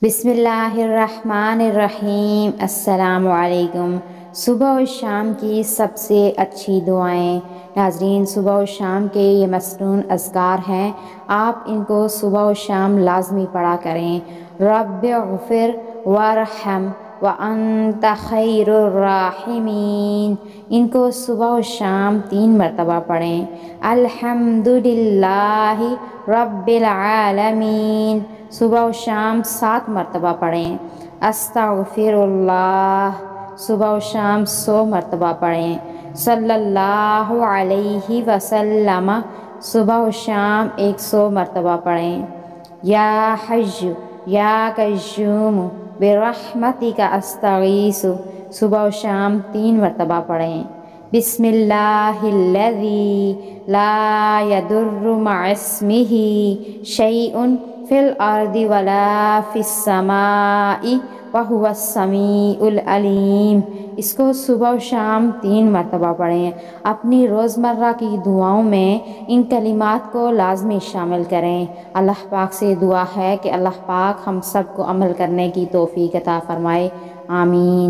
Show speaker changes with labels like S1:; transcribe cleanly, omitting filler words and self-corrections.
S1: بسم اللہ الرحمن الرحیم۔ السلام علیکم۔ صبح و شام کی سب سے اچھی دعائیں۔ ناظرین، صبح و شام کے یہ مسنون اذکار ہیں، آپ ان کو صبح و شام لازمی پڑھا کریں۔ رب اغفر وارحم وانت خیر الراحمین، ان کو صبح و شام 3 مرتبہ پڑھیں۔ الحمدللہ رب العالمین، صبح و شام 7 مرتبہ پڑھیں۔ استغفر اللہ، صبح و شام 100 مرتبہ پڑھیں۔ صلی اللہ علیہ وسلم، صبح و شام 100 مرتبہ پڑھیں۔ یا حی یا قیوم برحمتک استغیث، صبح و شام 3 مرتبہ پڑھیں۔ بسم اللہ الذی لا یضر مع اسمہ شیء فی الارض ولا فی السماء وہو السمیع العلیم، اس کو صبح و شام 3 مرتبہ پڑھیں۔ اپنی روزمرہ کی دعاؤں میں ان کلمات کو لازمی شامل کریں۔ اللہ پاک سے دعا ہے کہ اللہ پاک ہم سب کو عمل کرنے کی توفیق عطا فرمائے، آمین۔